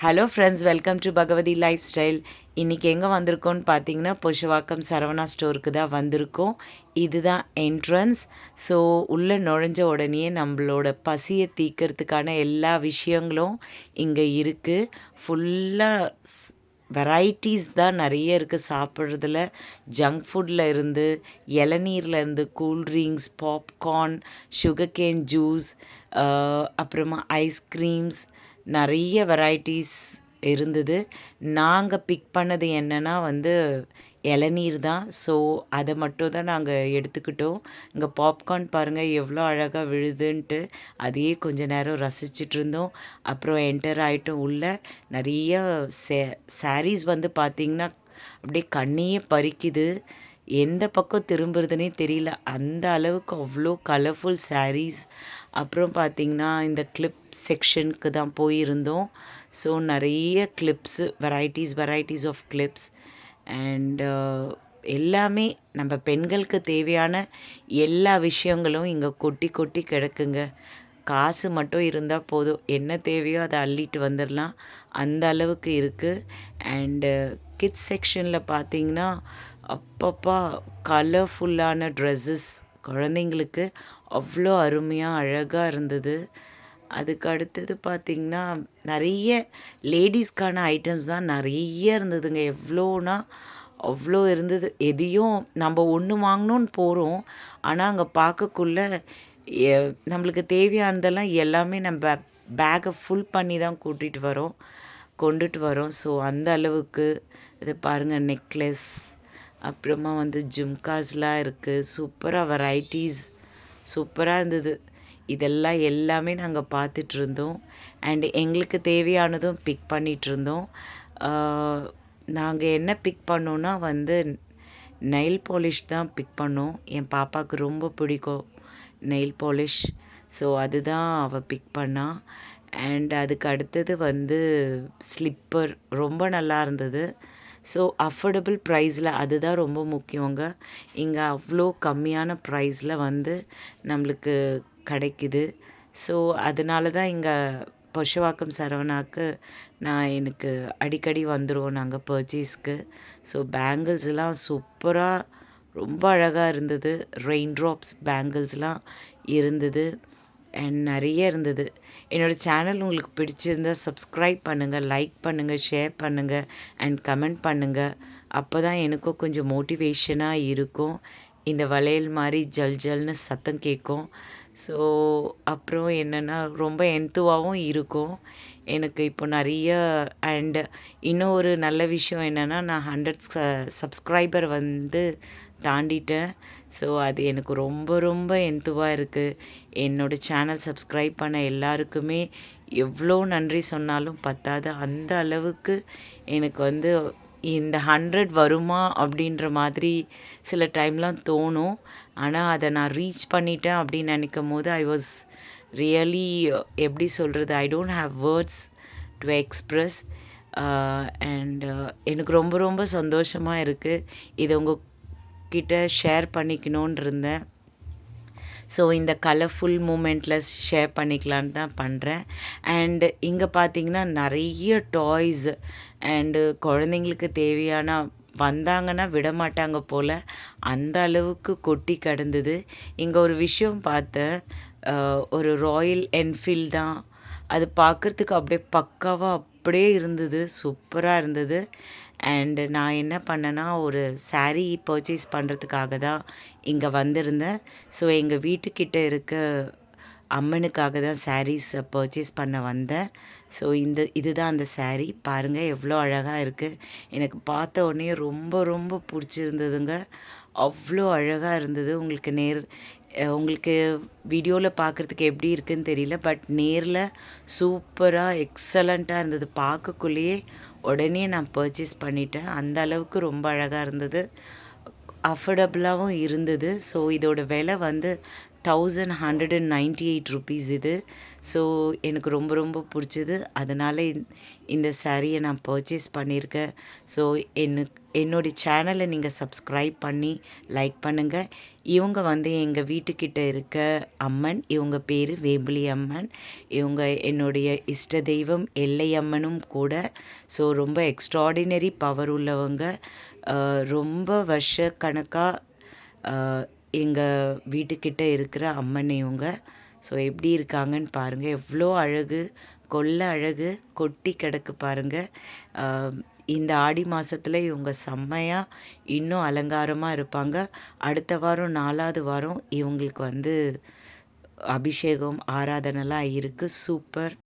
Hello friends, welcome to Bhagavathi lifestyle. இன்றைக்கி எங்கே வந்திருக்கோன்னு பார்த்தீங்கன்னா, புருஷவாக்கம் சரவணா ஸ்டோருக்கு தான் வந்திருக்கோம். இதுதான் என்ட்ரன்ஸ். ஸோ உள்ளே நுழைஞ்ச உடனேயே நம்மளோட பசியை தீர்க்கறதுக்கான எல்லா விஷயங்களும் இங்கே இருக்குது. ஃபுல்லாக வெரைட்டிஸ் தான் நிறைய இருக்குது சாப்பிட்றதுல. ஜங்க் ஃபுட்டில் இருந்து, இளநீரில் இருந்து, கூல்ட்ரிங்க்ஸ், பாப்கார்ன், சுகர்கேன் ஜூஸ், அப்புறமா ஐஸ்கிரீம்ஸ், நிறைய வெரைட்டிஸ் இருந்தது. நாங்கள் பிக் பண்ணது என்னென்னா இளநீர் தான். ஸோ அதை மட்டும் தான் நாங்கள் எடுத்துக்கிட்டோம். இங்கே பாப்கார்ன் பாருங்கள் எவ்வளோ அழகாக விழுதுன்ட்டு, அதையே கொஞ்ச நேரம் ரசிச்சுட்டு இருந்தோம். அப்புறம் என்டர் ஆகிட்டோம் உள்ள. நிறைய சாரீஸ் பார்த்திங்கன்னா அப்படியே கண்ணையே பறிக்குது. எந்த பக்கம் திரும்புறதுனே தெரியல, அந்த அளவுக்கு அவ்வளோ கலர்ஃபுல் சாரீஸ். அப்புறம் பார்த்திங்கன்னா இந்த கிளிப் செக்ஷனுக்கு தான் போயிருந்தோம். ஸோ நிறைய clips, varieties of clips and எல்லாமே நம்ம பெண்களுக்கு தேவையான எல்லா விஷயங்களும் இங்கே கொட்டி கொட்டி கிடக்குங்க. காசு மட்டும் இருந்தால் போதும், என்ன தேவையோ அதை அள்ளிட்டு வந்துடலாம், அந்த அளவுக்கு இருக்குது. அண்டு கிட்ஸ் செக்ஷனில் பார்த்திங்கன்னா அப்பப்பா கலர்ஃபுல்லான ட்ரெஸ்ஸஸ் குழந்தைங்களுக்கு அவ்வளோ அருமையாக அழகாக இருந்தது. அதுக்கு அடுத்தது பார்த்திங்கன்னா நிறைய லேடீஸ்க்கான ஐட்டம்ஸ் தான் நிறைய இருந்ததுங்க. எவ்வளோனா அவ்வளோ இருந்தது. எதையும் நம்ம ஒன்று வாங்கணுன்னு போகிறோம், ஆனால் அங்கே பார்க்கக்குள்ள நம்மளுக்கு தேவையானதெல்லாம் எல்லாமே நம்ம பேக்கை ஃபுல் பண்ணி தான் கொண்டுட்டு வரோம். ஸோ அந்த அளவுக்கு இது பாருங்கள், நெக்லஸ், அப்புறமா ஜும்காஸ்லாம் இருக்குது. சூப்பராக வெரைட்டிஸ் சூப்பராக இருந்தது. இதெல்லாம் எல்லாமே நாங்கள் பார்த்துட்ருந்தோம். அண்டு எங்களுக்கு தேவையானதும் பிக் பண்ணிகிட்ருந்தோம். நாங்கள் என்ன பிக் பண்ணோன்னா நெயில் பாலிஷ் தான் பிக் பண்ணோம். என் பாப்பாவுக்கு ரொம்ப பிடிக்கும் நெயில் பாலிஷ். ஸோ அதுதான் அவள் பிக் பண்ணா. அண்ட் அதுக்கு அடுத்தது ஸ்லிப்பர் ரொம்ப நல்லா இருந்தது. ஸோ அஃபோர்டபுள் ப்ரைஸில், அதுதான் ரொம்ப முக்கியங்க. இங்கே அவ்வளோ கம்மியான ப்ரைஸில் நம்மளுக்கு கிடைக்குது. ஸோ அதனால தான் இங்கே புருஷவாக்கம் சரவணாவுக்கு எனக்கு அடிக்கடி வந்துடுவோம் நாங்கள் பர்ச்சேஸ்க்கு. ஸோ பேங்கிள்ஸ்லாம் சூப்பராக ரொம்ப அழகாக இருந்தது. ரெயின் ட்ராப்ஸ் பேங்கிள்ஸ்லாம் இருந்தது அண்ட் நிறைய இருந்தது. என்னோடய சேனல் உங்களுக்கு பிடிச்சிருந்தால் சப்ஸ்கிரைப் பண்ணுங்கள், லைக் பண்ணுங்கள், ஷேர் பண்ணுங்கள் அண்ட் கமெண்ட் பண்ணுங்கள். அப்போ தான் எனக்கும் கொஞ்சம் மோட்டிவேஷனாக இருக்கும். இந்த வளையல் மாதிரி ஜல் ஜல்னு சத்தம் கேட்கும். ஸோ அப்புறம் என்னென்னா ரொம்ப எந்துவாகவும் இருக்கும் எனக்கு இப்போ நிறைய. அண்ட் இன்னும் ஒரு நல்ல விஷயம் என்னென்னா, நான் 100 சப்ஸ்கிரைபர் தாண்டிட்டேன். ஸோ அது எனக்கு ரொம்ப ரொம்ப எந்துவாக இருக்குது. என்னோடய சேனல் சப்ஸ்கிரைப் பண்ண எல்லாருக்குமே எவ்வளோ நன்றி சொன்னாலும் பத்தாது. அந்த அளவுக்கு எனக்கு இந்த 100 வருமா அப்படின்ற மாதிரி சில டைம்லாம் தோணும். ஆனால் அதை நான் ரீச் பண்ணிட்டேன் அப்படின்னு நினைக்கும் போது ஐ வாஸ் ரியலி, எப்படி சொல்கிறது, I don't have words to express. And எனக்கு ரொம்ப ரொம்ப சந்தோஷமாக இருக்குது. இதை உங்ககிட்ட ஷேர் பண்ணிக்கணுன்னு இருந்தேன். ஸோ இந்த கலர்ஃபுல் மூமெண்ட்டில் ஷேர் பண்ணிக்கலான்னு தான் பண்ணுறேன். அண்டு இங்கே பார்த்திங்கன்னா நிறைய டாய்ஸ் அண்டு குழந்தைங்களுக்கு தேவையான வந்தாங்கன்னா விடமாட்டாங்க போல், அந்த அளவுக்கு கொட்டி கிடந்தது. இங்கே ஒரு விஷயம் பார்த்தேன், ஒரு ராயல் என்ஃபீல்ட் தான். அது பார்க்குறதுக்கு அப்படியே பக்காவாக அப்படியே இருந்தது, சூப்பராக இருந்தது. அண்டு நான் என்ன பண்ணேன்னா, ஒரு சாரீ பர்ச்சேஸ் பண்ணுறதுக்காக தான் இங்கே வந்திருந்தேன். ஸோ எங்கள் வீட்டுக்கிட்ட இருக்க அம்மனுக்காக தான் சாரீஸ் பர்ச்சேஸ் பண்ண வந்தேன். ஸோ இதுதான் அந்த சாரீ. பாருங்கள் எவ்வளோ அழகாக இருக்குது. எனக்கு பார்த்த உடனே ரொம்ப ரொம்ப பிடிச்சிருந்ததுங்க. அவ்வளோ அழகாக இருந்தது. உங்களுக்கு வீடியோவில் பார்க்குறதுக்கு எப்படி இருக்குதுன்னு தெரியல, பட் நேரில் சூப்பராக எக்ஸலண்ட்டாக இருந்தது. பார்க்கக்குள்ளேயே உடனே நான் பர்ச்சேஸ் பண்ணிட்டேன். அந்த அளவுக்கு ரொம்ப அழகாக இருந்தது, அஃபோர்டபுளாகவும் இருந்தது. ஸோ இதோட விலை 1198 ருபீஸ் இது. ஸோ எனக்கு ரொம்ப ரொம்ப பிடிச்சது. அதனால் இந்த சாரியை நான் பர்ச்சேஸ் பண்ணியிருக்கேன். ஸோ என்னுடைய சேனலை நீங்கள் சப்ஸ்கிரைப் பண்ணி லைக் பண்ணுங்கள். இவங்க வந்து எங்கள் வீட்டுக்கிட்ட இருக்க அம்மன். இவங்க பேர் வேம்பிலி அம்மன். இவங்க என்னுடைய இஷ்ட தெய்வம் எல்லை அம்மனும் கூட. ஸோ ரொம்ப எக்ஸ்ட்ராடினரி பவர் உள்ளவங்க. ரொம்ப வருஷக்கணக்காக எங்கள் வீட்டுக்கிட்ட இருக்கிற அம்மன் இவங்க. ஸோ எப்படி இருக்காங்கன்னு பாருங்கள். எவ்வளோ அழகு, கொல்ல அழகு கொட்டி கிடக்கு பாருங்கள். இந்த ஆடி மாதத்தில் இவங்க செம்மையாக இன்னும் அலங்காரமாக இருப்பாங்க. அடுத்த வாரம் 4வது வாரம் இவங்களுக்கு வந்து அபிஷேகம் ஆராதனைலாம் இருக்குது. சூப்பர்.